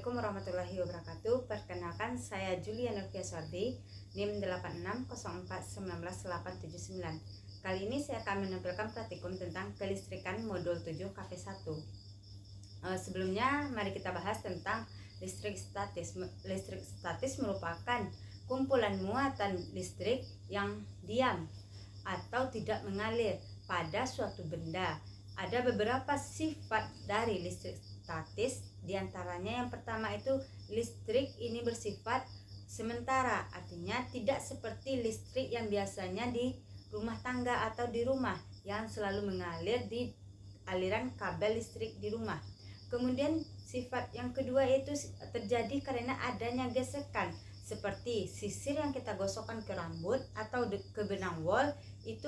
Assalamualaikum warahmatullahi wabarakatuh. Perkenalkan, saya Julia Nurfia Sardi, NIM 8604191879. Kali ini saya akan menampilkan praktikum tentang kelistrikan modul 7 KP1. Sebelumnya mari kita bahas tentang listrik statis. Listrik statis merupakan kumpulan muatan listrik yang diam atau tidak mengalir pada suatu benda. Ada beberapa sifat dari listrik statis, diantaranya yang pertama itu listrik ini bersifat sementara, artinya tidak seperti listrik yang biasanya di rumah tangga atau di rumah yang selalu mengalir di aliran kabel listrik di rumah. Kemudian sifat yang kedua itu terjadi karena adanya gesekan, seperti sisir yang kita gosokkan ke rambut atau ke benang wol itu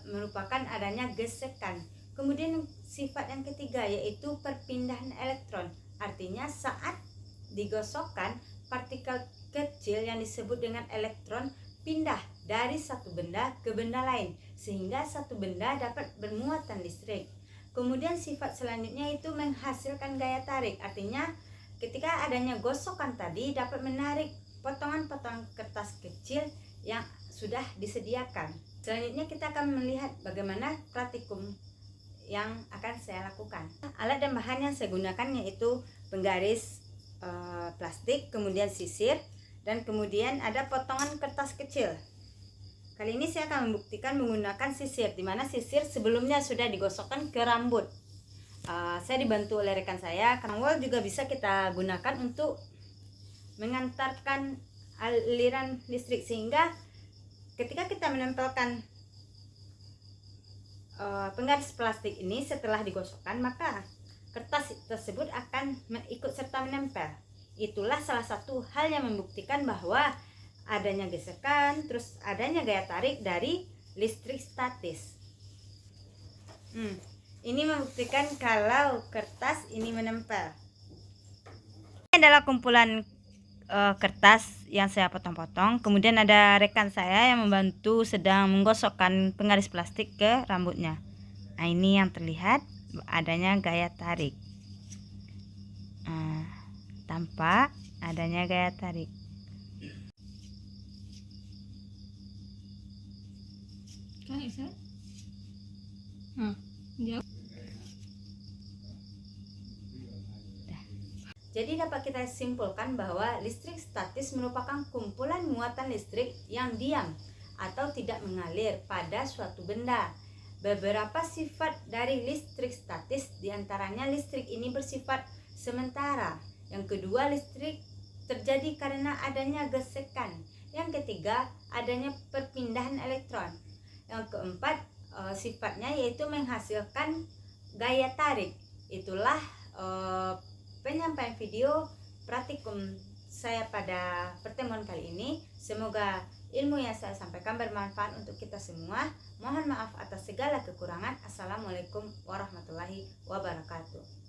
merupakan adanya gesekan. Kemudian sifat yang ketiga yaitu perpindahan elektron, artinya saat digosokkan partikel kecil yang disebut dengan elektron pindah dari satu benda ke benda lain sehingga satu benda dapat bermuatan listrik. Kemudian sifat selanjutnya itu menghasilkan gaya tarik, artinya ketika adanya gosokan tadi dapat menarik potongan-potongan kertas kecil yang sudah disediakan. Selanjutnya kita akan melihat bagaimana praktikum yang akan saya lakukan. Alat dan bahan yang saya gunakan yaitu penggaris plastik, kemudian sisir, dan kemudian ada potongan kertas kecil. Kali ini saya akan membuktikan menggunakan sisir, dimana sisir sebelumnya sudah digosokkan ke rambut. Saya dibantu oleh rekan saya. Wol juga bisa kita gunakan untuk mengantarkan aliran listrik, sehingga ketika kita menempelkan penggaris plastik ini setelah digosokkan, maka kertas tersebut akan ikut serta menempel. Itulah salah satu hal yang membuktikan bahwa adanya gesekan, terus adanya gaya tarik dari listrik statis. Ini membuktikan kalau kertas ini menempel. Ini adalah kumpulan kertas yang saya potong-potong. Kemudian ada rekan saya yang membantu sedang menggosokkan penggaris plastik ke rambutnya. Nah, ini yang terlihat adanya gaya tarik. Tampak adanya gaya tarik. Jadi dapat kita simpulkan bahwa listrik statis merupakan kumpulan muatan listrik yang diam atau tidak mengalir pada suatu benda. Beberapa sifat dari listrik statis, diantaranya listrik ini bersifat sementara. Yang kedua, listrik terjadi karena adanya gesekan. Yang ketiga, adanya perpindahan elektron. Yang keempat, sifatnya yaitu menghasilkan gaya tarik. Itulah penyampaian video praktikum saya pada pertemuan kali ini. Semoga ilmu yang saya sampaikan bermanfaat untuk kita semua. Mohon maaf atas segala kekurangan. Assalamualaikum warahmatullahi wabarakatuh.